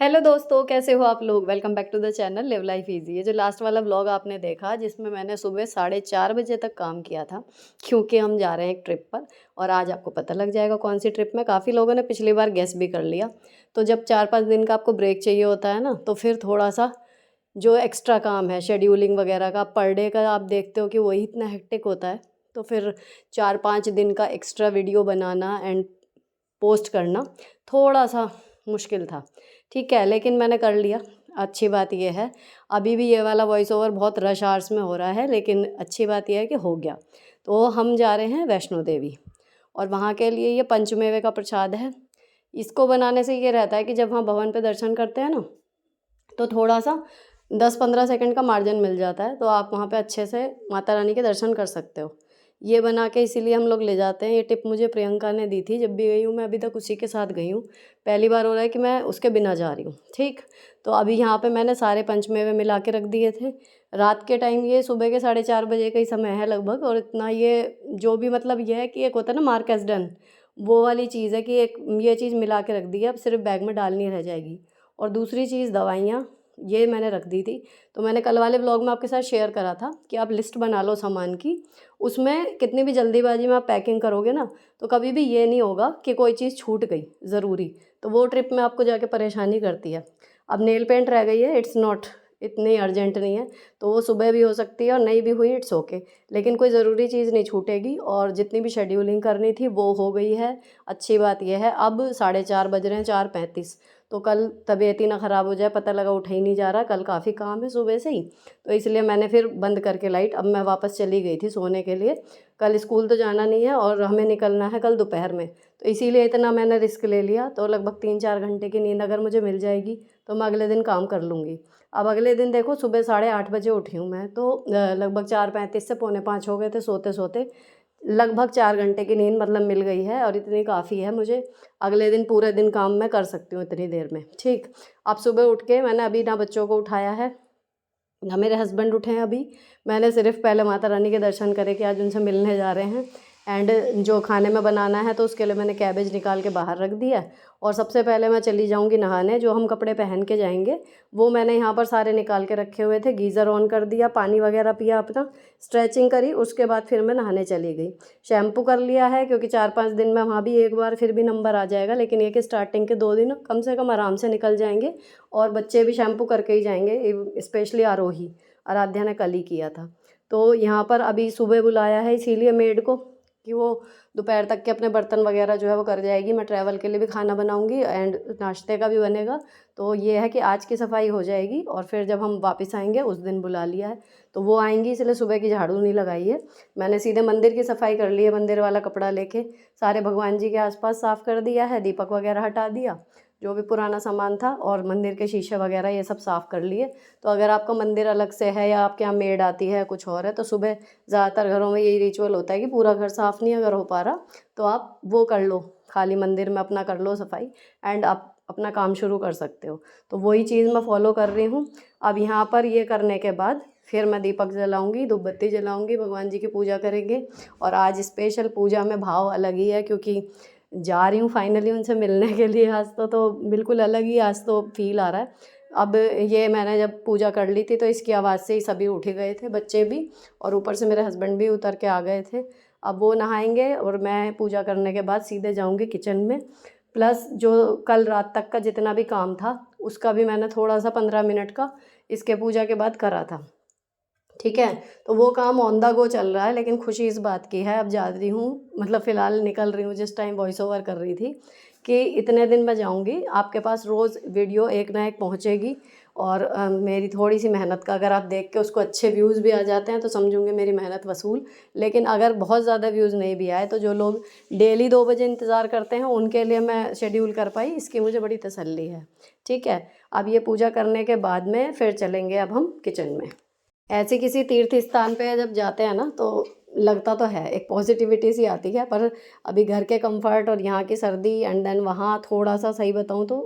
Hello दोस्तों, कैसे हो आप लोग। Welcome back to the channel live life easy. ये जो लास्ट वाला व्लॉग आपने देखा जिसमें मैंने सुबह 4:30 बजे तक काम किया था, क्योंकि हम जा रहे हैं एक ट्रिप पर। और आज आपको पता लग जाएगा कौन सी ट्रिप में। काफ़ी लोगों ने पिछली बार गेस भी कर लिया। तो जब 4-5 दिन का आपको ब्रेक चाहिए होता है ना, तो फिर थोड़ा सा जो एक्स्ट्रा काम है शेड्यूलिंग वगैरह का, पर डे का आप देखते हो कि वही इतना हेक्टिक होता है। तो फिर 4-5 दिन का extra video banana and post करना थोड़ा सा मुश्किल था। ठीक है, लेकिन मैंने कर लिया। अच्छी बात यह है, अभी भी ये वाला वॉइस ओवर बहुत रश आवर्स में हो रहा है, लेकिन अच्छी बात यह है कि हो गया। तो हम जा रहे हैं वैष्णो देवी, और वहाँ के लिए ये पंचमेवे का प्रसाद है। इसको बनाने से ये रहता है कि जब हम भवन पे दर्शन करते हैं ना, तो थोड़ा सा 10-15 सेकंड का मार्जिन मिल जाता है, तो आप वहाँ पे अच्छे से माता रानी के दर्शन कर सकते हो। ये बना के इसीलिए हम लोग ले जाते हैं। ये टिप मुझे प्रियंका ने दी थी, जब भी गई हूँ मैं अभी तक उसी के साथ गई हूँ। पहली बार हो रहा है कि मैं उसके बिना जा रही हूँ। ठीक, तो अभी यहाँ पे मैंने सारे पंचमेवे मिला के रख दिए थे। रात के टाइम, ये सुबह के 4:30 बजे का ही समय है लगभग, और इतना ये जो भी मतलब ये है कि एक होता है ना मार्क एज डन, वो वाली चीज़ है कि एक ये चीज़ मिला के रख दी है, अब सिर्फ बैग में डालनी रह जाएगी। और दूसरी चीज़ दवाइयाँ, ये मैंने रख दी थी। तो मैंने कल वाले व्लॉग में आपके साथ शेयर करा था कि आप लिस्ट बना लो सामान की। उसमें कितनी भी जल्दीबाजी में आप पैकिंग करोगे ना, तो कभी भी ये नहीं होगा कि कोई चीज़ छूट गई ज़रूरी। तो वो ट्रिप में आपको जाके परेशानी करती है। अब नेल पेंट रह गई है, इट्स नॉट इतनी अर्जेंट नहीं है, तो वो सुबह भी हो सकती है और नहीं भी हुई इट्स ओके। लेकिन कोई ज़रूरी चीज़ नहीं छूटेगी, और जितनी भी शेड्यूलिंग करनी थी वो हो गई है। अच्छी बात यह है, अब 4:30 बज रहे हैं, 4:35। तो कल तबीयत ही ना ख़राब हो जाए, पता लगा उठा ही नहीं जा रहा। कल काफ़ी काम है सुबह से ही, तो इसलिए मैंने फिर बंद करके लाइट, अब मैं वापस चली गई थी सोने के लिए। कल स्कूल तो जाना नहीं है और हमें निकलना है कल दोपहर में, तो इसीलिए इतना मैंने रिस्क ले लिया। तो लगभग 3-4 घंटे की नींद अगर मुझे मिल जाएगी तो मैं अगले दिन काम कर लूँगी। अब अगले दिन देखो, सुबह 8:30 बजे उठी हूँ मैं, तो लगभग 4:35 से 4:45 हो गए थे सोते सोते। लगभग 4 घंटे की नींद मतलब मिल गई है, और इतनी काफ़ी है मुझे। अगले दिन पूरे दिन काम मैं कर सकती हूँ इतनी देर में। ठीक, अब सुबह उठ के मैंने अभी ना बच्चों को उठाया है, ना मेरे हस्बैंड उठे हैं अभी। मैंने सिर्फ पहले माता रानी के दर्शन करे कि आज उनसे मिलने जा रहे हैं। एंड जो खाने में बनाना है तो उसके लिए मैंने कैबेज निकाल के बाहर रख दिया। और सबसे पहले मैं चली जाऊंगी नहाने। जो हम कपड़े पहन के जाएंगे वो मैंने यहाँ पर सारे निकाल के रखे हुए थे। गीज़र ऑन कर दिया, पानी वगैरह पिया, अपना स्ट्रेचिंग करी, उसके बाद फिर मैं नहाने चली गई। शैम्पू कर लिया है, क्योंकि 4-5 दिन में वहाँ भी एक बार फिर भी नंबर आ जाएगा, लेकिन ये कि स्टार्टिंग के 2 दिन कम से कम आराम से निकल जाएंगे। और बच्चे भी शैम्पू करके ही जाएंगे, स्पेशली आरोही, आराध्या ने कल ही किया था। तो यहाँ पर अभी सुबह बुलाया है इसीलिए मेड को, कि वो दोपहर तक के अपने बर्तन वगैरह जो है वो कर जाएगी। मैं ट्रैवल के लिए भी खाना बनाऊंगी एंड नाश्ते का भी बनेगा। तो ये है कि आज की सफाई हो जाएगी, और फिर जब हम वापस आएंगे उस दिन बुला लिया है। तो वो आएंगी, इसलिए सुबह की झाड़ू नहीं लगाई है। मैंने सीधे मंदिर की सफाई कर ली है, मंदिर वाला कपड़ा लेके सारे भगवान जी के आसपास साफ़ कर दिया है, दीपक वगैरह हटा दिया, जो भी पुराना सामान था, और मंदिर के शीशे वगैरह ये सब साफ़ कर लिए। तो अगर आपका मंदिर अलग से है या आपके यहाँ मेड आती है कुछ और है, तो सुबह ज़्यादातर घरों में यही रिचुअल होता है कि पूरा घर साफ़ नहीं अगर हो पा रहा तो आप वो कर लो, खाली मंदिर में अपना कर लो सफाई, एंड आप अपना काम शुरू कर सकते हो। तो वही चीज़ मैं फॉलो कर रही हूँ। अब यहाँ पर ये करने के बाद फिर मैं दीपक जलाऊंगी, धूपबत्ती जलाऊंगी, भगवान जी की पूजा करेंगे। और आज स्पेशल पूजा में भाव अलग ही है, क्योंकि जा रही हूँ फाइनली उनसे मिलने के लिए। आज तो बिल्कुल अलग ही आज तो फील आ रहा है। अब ये मैंने जब पूजा कर ली थी तो इसकी आवाज़ से ही सभी उठ गए थे, बच्चे भी, और ऊपर से मेरे हस्बैंड भी उतर के आ गए थे। अब वो नहाएंगे और मैं पूजा करने के बाद सीधे जाऊंगी किचन में। प्लस जो कल रात तक का जितना भी काम था उसका भी मैंने थोड़ा सा 15 मिनट का इसके पूजा के बाद करा था। ठीक है, तो वो काम ऑन द गो चल रहा है। लेकिन खुशी इस बात की है, अब जा रही हूँ, मतलब फ़िलहाल निकल रही हूँ, जिस टाइम वॉइस ओवर कर रही थी, कि इतने दिन मैं जाऊँगी, आपके पास रोज़ वीडियो एक ना एक पहुँचेगी। और मेरी थोड़ी सी मेहनत का अगर आप देख के उसको अच्छे व्यूज़ भी आ जाते हैं तो समझूंगे मेरी मेहनत वसूल। लेकिन अगर बहुत ज़्यादा व्यूज़ नहीं भी आए, तो जो लोग डेली 2 बजे इंतज़ार करते हैं उनके लिए मैं शेड्यूल कर पाई, इसकी मुझे बड़ी तसल्ली है। ठीक है, अब ये पूजा करने के बाद में फिर चलेंगे अब हम किचन में। ऐसे किसी तीर्थ स्थान पे जब जाते हैं ना, तो लगता तो है एक पॉजिटिविटी सी आती है, पर अभी घर के कंफर्ट और यहाँ की सर्दी एंड देन वहाँ थोड़ा सा, सही बताऊँ तो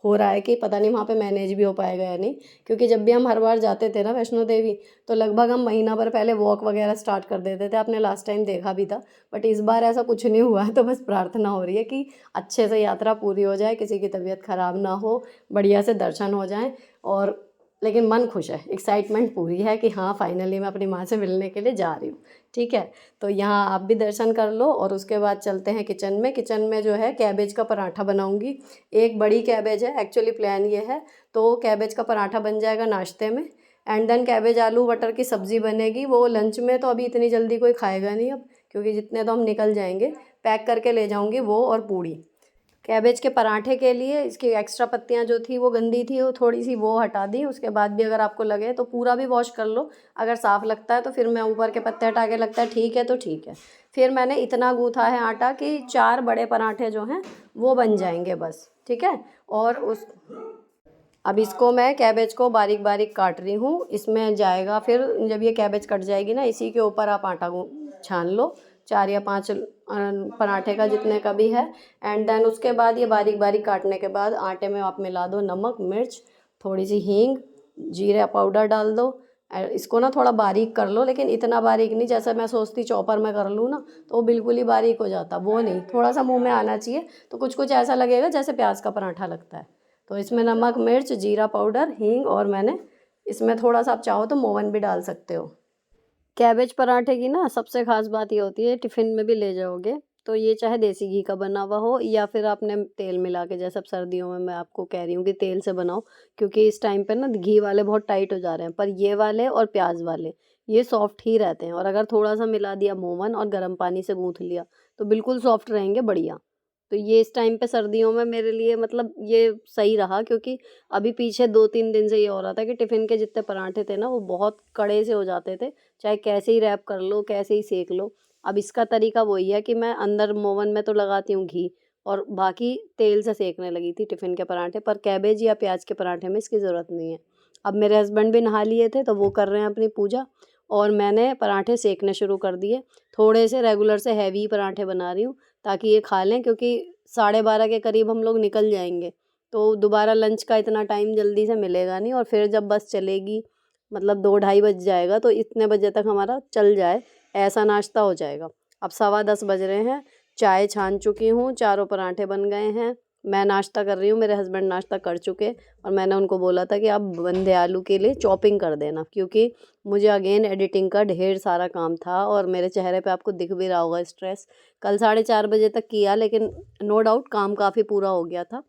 हो रहा है कि पता नहीं वहाँ पे मैनेज भी हो पाएगा या नहीं, क्योंकि जब भी हम हर बार जाते थे ना वैष्णो देवी, तो लगभग हम महीना भर पहले वॉक वगैरह स्टार्ट कर देते थे। आपने लास्ट टाइम देखा भी था। बट इस बार ऐसा कुछ नहीं हुआ है, तो बस प्रार्थना हो रही है कि अच्छे से यात्रा पूरी हो जाए, किसी की तबीयत खराब ना हो, बढ़िया से दर्शन हो जाएं। और लेकिन मन खुश है, एक्साइटमेंट पूरी है कि हाँ फाइनली मैं अपनी माँ से मिलने के लिए जा रही हूँ। ठीक है, तो यहाँ आप भी दर्शन कर लो और उसके बाद चलते हैं किचन में। किचन में जो है कैबेज का पराठा बनाऊंगी। एक बड़ी कैबेज है, एक्चुअली प्लान ये है। तो कैबेज का पराठा बन जाएगा नाश्ते में, एंड देन कैबेज आलू मटर की सब्ज़ी बनेगी। वो लंच में तो अभी इतनी जल्दी कोई खाएगा नहीं अब, क्योंकि जितने तो हम निकल जाएंगे। पैक करके ले जाऊंगी वो और पूड़ी। कैबेज के पराठे के लिए इसकी एक्स्ट्रा पत्तियां जो थी वो गंदी थी, वो थोड़ी सी वो हटा दी। उसके बाद भी अगर आपको लगे तो पूरा भी वॉश कर लो, अगर साफ़ लगता है तो फिर मैं ऊपर के पत्ते हटा के लगता है ठीक है तो ठीक है। फिर मैंने इतना गूँथा है आटा कि 4 बड़े पराठे जो हैं वो बन जाएंगे बस। ठीक है, और उस अब इसको मैं कैबेज को बारीक बारीक काट रही हूँ। इसमें जाएगा फिर जब ये कैबेज कट जाएगी ना, इसी के ऊपर आप आटा छान लो, 4 या 5 पराठे का जितने का भी है। एंड देन उसके बाद ये बारीक बारीक काटने के बाद आटे में आप मिला दो नमक मिर्च, थोड़ी सी हींग, जीरा पाउडर डाल दो। इसको ना थोड़ा बारीक कर लो, लेकिन इतना बारीक नहीं जैसे मैं सोचती चॉपर में कर लूँ ना तो वो बिल्कुल ही बारीक हो जाता, वो नहीं, थोड़ा सा मुंह में आना चाहिए। तो कुछ कुछ ऐसा लगेगा जैसे प्याज का पराठा लगता है। तो इसमें नमक मिर्च जीरा पाउडर हींग, और मैंने इसमें थोड़ा सा आप चाहो तो मोवन भी डाल सकते हो। कैबेज पराठे की ना सबसे खास बात ये होती है, टिफ़िन में भी ले जाओगे तो ये चाहे देसी घी का बना हुआ हो या फिर आपने तेल मिला के, जैसे अब सर्दियों में मैं आपको कह रही हूँ कि तेल से बनाओ, क्योंकि इस टाइम पे ना घी वाले बहुत टाइट हो जा रहे हैं, पर ये वाले और प्याज वाले ये सॉफ्ट ही रहते हैं। और अगर थोड़ा सा मिला दिया मोवन और गर्म पानी से गूँथ लिया तो बिल्कुल सॉफ्ट रहेंगे, बढ़िया। तो ये इस टाइम पे सर्दियों में मेरे लिए मतलब ये सही रहा, क्योंकि अभी पीछे 2-3 दिन से ये हो रहा था कि टिफ़िन के जितने पराठे थे ना वो बहुत कड़े से हो जाते थे, चाहे कैसे ही रैप कर लो कैसे ही सेक लो। अब इसका तरीका वही है कि मैं अंदर मोवन में तो लगाती हूँ घी और बाकी तेल से सेकने लगी थी टिफ़िन के पराठे, पर कैबेज या प्याज के पराठे में इसकी ज़रूरत नहीं है। अब मेरे हस्बैंड भी नहा लिए थे तो वो कर रहे हैं अपनी पूजा, और मैंने पराठे सेकने शुरू कर दिए। थोड़े से रेगुलर से हैवी पराठे बना रही हूँ ताकि ये खा लें, क्योंकि 12:30 के करीब हम लोग निकल जाएंगे, तो दोबारा लंच का इतना टाइम जल्दी से मिलेगा नहीं। और फिर जब बस चलेगी मतलब 2 ढाई बज जाएगा, तो इतने बजे तक हमारा चल जाए ऐसा नाश्ता हो जाएगा। अब 10:15 बज रहे हैं, चाय छान चुकी हूँ, चारों पराठे बन गए हैं, मैं नाश्ता कर रही हूँ, मेरे हस्बैंड नाश्ता कर चुके। और मैंने उनको बोला था कि आप बंदे आलू के लिए चॉपिंग कर देना, क्योंकि मुझे अगेन एडिटिंग का ढेर सारा काम था और मेरे चेहरे पे आपको दिख भी रहा होगा स्ट्रेस। कल 4:30 बजे तक किया, लेकिन नो डाउट काम काफ़ी पूरा हो गया था।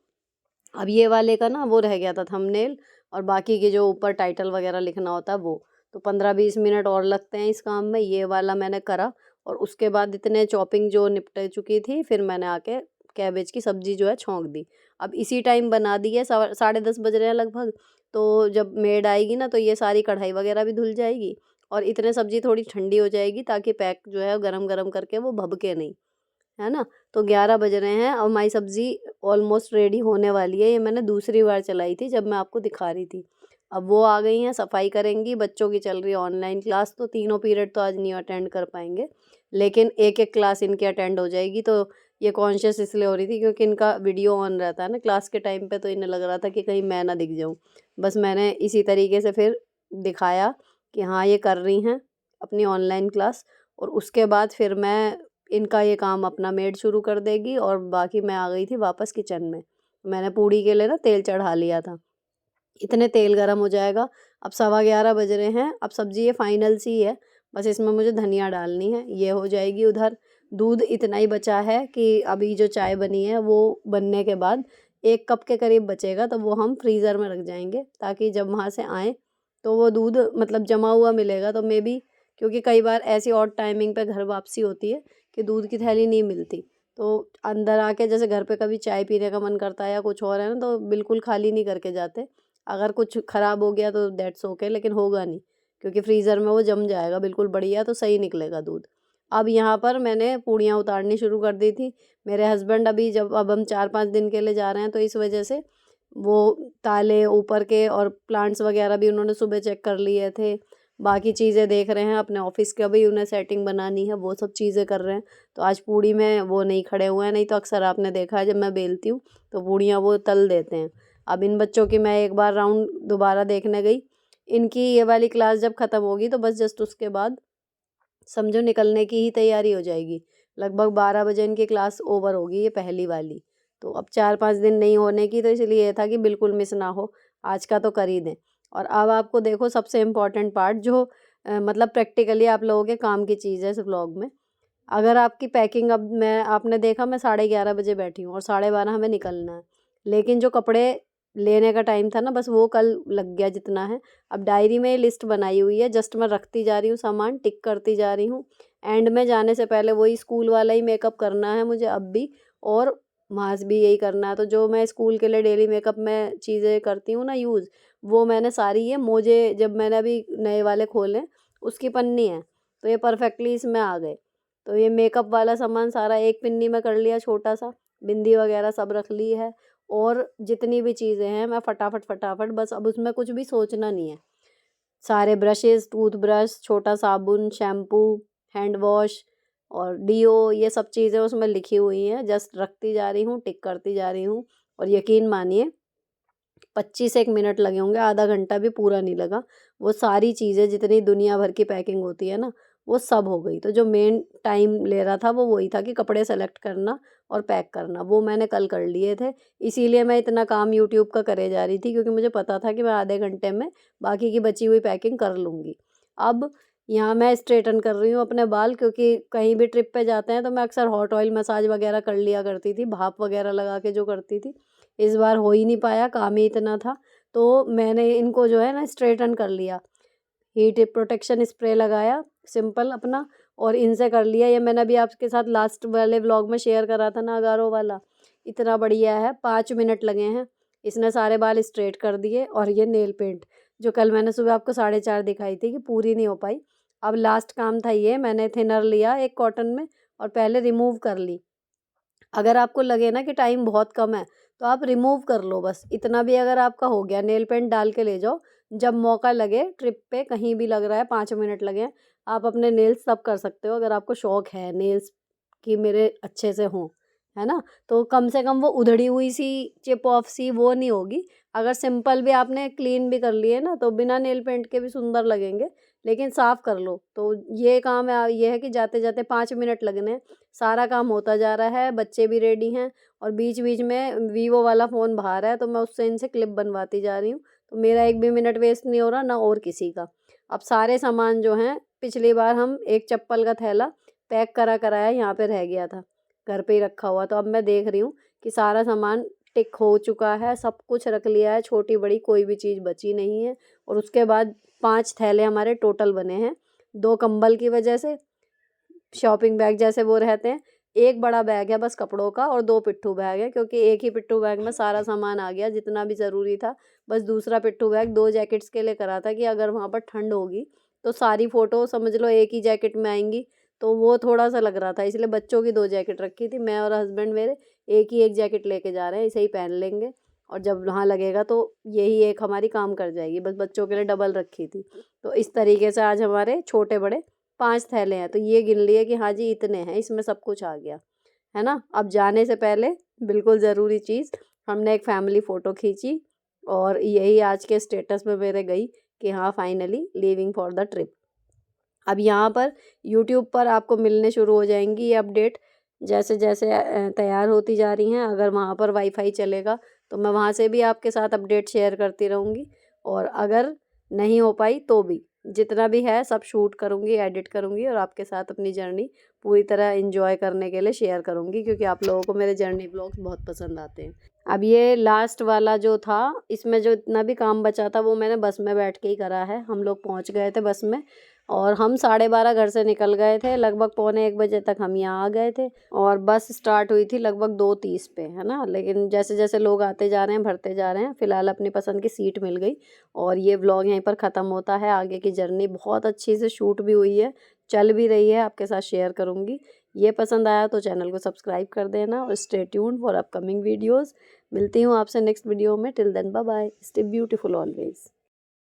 अब ये वाले का ना वो रह गया था थंबनेल, और बाकी के जो ऊपर टाइटल वगैरह लिखना होता है वो, तो 15-20 मिनट और लगते हैं इस काम में। ये वाला मैंने करा और उसके बाद इतने चॉपिंग जो निपट चुकी थी, फिर मैंने आके कैबेज की सब्ज़ी जो है छौंक दी। अब इसी टाइम बना दी है, 10:30 बज रहे हैं लगभग। तो जब मेड आएगी ना तो ये सारी कढ़ाई वगैरह भी धुल जाएगी और इतने सब्ज़ी थोड़ी ठंडी हो जाएगी, ताकि पैक जो है गरम गरम करके वो भभके नहीं, है ना। तो 11 बज रहे हैं, अब हमारी सब्ज़ी ऑलमोस्ट रेडी होने वाली है। ये मैंने दूसरी बार चलाई थी जब मैं आपको दिखा रही थी। अब वो आ गई हैं, सफाई करेंगी। बच्चों की चल रही है ऑनलाइन क्लास, तो तीनों पीरियड तो आज नहीं अटेंड कर पाएंगे, लेकिन एक एक क्लास इनकी अटेंड हो जाएगी। तो ये कॉन्शियस इसलिए हो रही थी क्योंकि इनका वीडियो ऑन रहता है ना क्लास के टाइम पे, तो इन्हें लग रहा था कि कहीं मैं ना दिख जाऊँ। बस मैंने इसी तरीके से फिर दिखाया कि हाँ ये कर रही हैं अपनी ऑनलाइन क्लास, और उसके बाद फिर मैं इनका ये काम अपना मेड शुरू कर देगी और बाकी मैं आ गई थी वापस किचन में। मैंने पूड़ी के लिए ना तेल चढ़ा लिया था, इतने तेल गरम हो जाएगा। अब 11:15 बज रहे हैं, अब सब्ज़ी ये फाइनल सी है, बस इसमें मुझे धनिया डालनी है, ये हो जाएगी। उधर दूध इतना ही बचा है कि अभी जो चाय बनी है वो बनने के बाद 1 कप के करीब बचेगा, तो वो हम फ्रीज़र में रख जाएंगे ताकि जब वहाँ से आएँ तो वो दूध मतलब जमा हुआ मिलेगा। तो मे बी, क्योंकि कई बार ऐसी ऑड टाइमिंग पे घर वापसी होती है कि दूध की थैली नहीं मिलती, तो अंदर आके जैसे घर पे कभी चाय पीने का मन करता है या कुछ और है ना, तो बिल्कुल खाली नहीं करके जाते। अगर कुछ ख़राब हो गया तो दैट्स ओके, लेकिन होगा नहीं, क्योंकि फ्रीज़र में वो जम जाएगा बिल्कुल बढ़िया, तो सही निकलेगा दूध। अब यहाँ पर मैंने पूड़ियाँ उतारनी शुरू कर दी थी। मेरे हस्बैंड अभी जब अब हम 4-5 दिन के लिए जा रहे हैं, तो इस वजह से वो ताले ऊपर के और प्लांट्स वगैरह भी उन्होंने सुबह चेक कर लिए थे। बाकी चीज़ें देख रहे हैं, अपने ऑफिस का भी उन्हें सेटिंग बनानी है, वो सब चीज़ें कर रहे हैं। तो आज पूड़ी में वो नहीं खड़े हुए हैं, नहीं तो अक्सर आपने देखा है जब मैं बेलती हूँ तो पूड़ियाँ वो तल देते हैं। अब इन बच्चों की मैं एक बार राउंड दोबारा देखने गई, इनकी ये वाली क्लास जब ख़त्म होगी तो बस जस्ट उसके बाद समझो निकलने की ही तैयारी हो जाएगी। लगभग 12 बजे इनकी क्लास ओवर होगी, ये पहली वाली। तो अब 4-5 दिन नहीं होने की, तो इसलिए ये था कि बिल्कुल मिस ना हो, आज का तो कर ही दें। और अब आपको देखो सबसे इम्पोर्टेंट पार्ट जो मतलब प्रैक्टिकली आप लोगों के काम की चीज़ है इस व्लॉग में। अगर आपकी पैकिंग, अब मैं आपने देखा मैं 11:30 बजे बैठी हूँ और 12:30 हमें निकलना है। लेकिन जो कपड़े लेने का टाइम था ना, बस वो कल लग गया जितना है। अब डायरी में लिस्ट बनाई हुई है, जस्ट मैं रखती जा रही हूँ सामान, टिक करती जा रही हूँ। एंड में जाने से पहले वही स्कूल वाला ही मेकअप करना है मुझे अब भी, और वहाँ से भी यही करना है। तो जो मैं स्कूल के लिए डेली मेकअप में चीज़ें करती हूँ ना यूज़, वो मैंने सारी ये मोजे जब मैंने अभी नए वाले खोले उसकी पन्नी है, तो ये परफेक्टली इसमें आ गए। तो ये मेकअप वाला सामान सारा एक पिन्नी में कर लिया, छोटा सा बिंदी वगैरह सब रख ली है। और जितनी भी चीज़ें हैं मैं फटाफट फटाफट, बस अब उसमें कुछ भी सोचना नहीं है। सारे ब्रशेज़, टूथब्रश, छोटा साबुन, शैम्पू, हैंड वॉश और डीओ, ये सब चीज़ें उसमें लिखी हुई हैं। जस्ट रखती जा रही हूँ, टिक करती जा रही हूँ। और यकीन मानिए 25 एक मिनट लगे होंगे, आधा घंटा भी पूरा नहीं लगा। वो सारी चीज़ें जितनी दुनिया भर की पैकिंग होती है ना, वो सब हो गई। तो जो मेन टाइम ले रहा था वो वही था कि कपड़े सेलेक्ट करना और पैक करना, वो मैंने कल कर लिए थे। इसीलिए मैं इतना काम यूट्यूब का करे जा रही थी, क्योंकि मुझे पता था कि मैं आधे घंटे में बाकी की बची हुई पैकिंग कर लूँगी। अब यहाँ मैं स्ट्रेटन कर रही हूँ अपने बाल, क्योंकि कहीं भी ट्रिप पे जाते हैं तो मैं अक्सर हॉट ऑयल मसाज वगैरह कर लिया करती थी, भाप वगैरह लगा के जो करती थी। इस बार हो ही नहीं पाया, काम ही इतना था। तो मैंने इनको जो है ना स्ट्रेटन कर लिया, हीट प्रोटेक्शन स्प्रे लगाया सिंपल अपना, और इनसे कर लिया। ये मैंने अभी आपके साथ लास्ट वाले व्लॉग में शेयर करा था ना, अगारो वाला, इतना बढ़िया है। 5 मिनट लगे हैं, इसने सारे बाल स्ट्रेट कर दिए। और ये नेल पेंट जो कल मैंने सुबह आपको 4:30 दिखाई थी कि पूरी नहीं हो पाई, अब लास्ट काम था ये। मैंने थिनर लिया एक कॉटन में और पहले रिमूव कर ली। अगर आपको लगे ना कि टाइम बहुत कम है तो आप रिमूव कर लो, बस इतना भी अगर आपका हो गया, नेल पेंट डाल के ले जाओ। जब मौका लगे ट्रिप पे कहीं भी लग रहा है 5 मिनट लगे हैं, आप अपने नेल्स तब कर सकते हो, अगर आपको शौक है नेल्स कि मेरे अच्छे से हों, है ना। तो कम से कम वो उधड़ी हुई सी चिप ऑफ सी वो नहीं होगी। अगर सिंपल भी आपने क्लीन भी कर लिए ना तो बिना नेल पेंट के भी सुंदर लगेंगे, लेकिन साफ़ कर लो। तो ये काम है, ये है कि जाते जाते 5 मिनट लगने हैं, सारा काम होता जा रहा है, बच्चे भी रेडी हैं। और बीच बीच में वीवो वाला फ़ोन बाहर है, तो मैं उससे इनसे क्लिप बनवाती जा रही हूँ। तो मेरा एक भी मिनट वेस्ट नहीं हो रहा, ना और किसी का। अब सारे सामान जो हैं, पिछली बार हम एक चप्पल का थैला पैक करा कराया यहाँ पे रह गया था, घर पे ही रखा हुआ। तो अब मैं देख रही हूँ कि सारा सामान टिक हो चुका है, सब कुछ रख लिया है, छोटी बड़ी कोई भी चीज़ बची नहीं है। और उसके बाद 5 थैले हमारे टोटल बने हैं, 2 कंबल की वजह से, शॉपिंग बैग जैसे वो रहते हैं, एक बड़ा बैग है बस कपड़ों का, और 2 पिट्ठू बैग है, क्योंकि एक ही पिट्ठू बैग में सारा सामान आ गया जितना भी ज़रूरी था। बस दूसरा पिट्ठू बैग 2 जैकेट्स के लिए करा था कि अगर वहाँ पर ठंड होगी तो सारी फ़ोटो समझ लो एक ही जैकेट में आएंगी, तो वो थोड़ा सा लग रहा था, इसलिए बच्चों की 2 जैकेट रखी थी। मैं और हस्बैंड मेरे एक ही एक जैकेट लेके जा रहे हैं, इसे ही पहन लेंगे, और जब वहाँ लगेगा तो यही एक हमारी काम कर जाएगी। बस बच्चों के लिए डबल रखी थी। तो इस तरीके से आज हमारे छोटे बड़े 5 थैले हैं, तो ये गिन लिए कि हाँ जी इतने हैं, इसमें सब कुछ आ गया, है ना। अब जाने से पहले बिल्कुल ज़रूरी चीज़, हमने एक फैमिली फ़ोटो खींची, और यही आज के स्टेटस में मेरे गई कि हाँ finally leaving for the trip. अब यहाँ पर यूट्यूब पर आपको मिलने शुरू हो जाएंगी ये अपडेट, जैसे जैसे तैयार होती जा रही हैं। अगर वहाँ पर वाईफाई चलेगा तो मैं वहाँ से भी आपके साथ अपडेट शेयर करती रहूँगी, और अगर नहीं हो पाई तो भी जितना भी है सब शूट करूँगी, एडिट करूँगी, और आपके साथ अपनी जर्नी पूरी तरह एंजॉय करने के लिए शेयर करूँगी, क्योंकि आप लोगों को मेरे जर्नी ब्लॉग्स बहुत पसंद आते हैं। अब ये लास्ट वाला जो था, इसमें जो इतना भी काम बचा था वो मैंने बस में बैठ के ही करा है। हम लोग पहुँच गए थे बस में, और हम 12:30 घर से निकल गए थे, लगभग 12:45 तक हम यहाँ आ गए थे, और बस स्टार्ट हुई थी लगभग 2:30 पे, है ना। लेकिन जैसे जैसे लोग आते जा रहे हैं, भरते जा रहे हैं, फ़िलहाल अपनी पसंद की सीट मिल गई। और ये व्लॉग यहीं पर ख़त्म होता है। आगे की जर्नी बहुत अच्छी से शूट भी हुई है, चल भी रही है, आपके साथ शेयर करूँगी। ये पसंद आया तो चैनल को सब्सक्राइब कर देना, और stay tuned for upcoming videos. मिलती हूँ आपसे नेक्स्ट वीडियो में। Till then bye bye, stay beautiful always.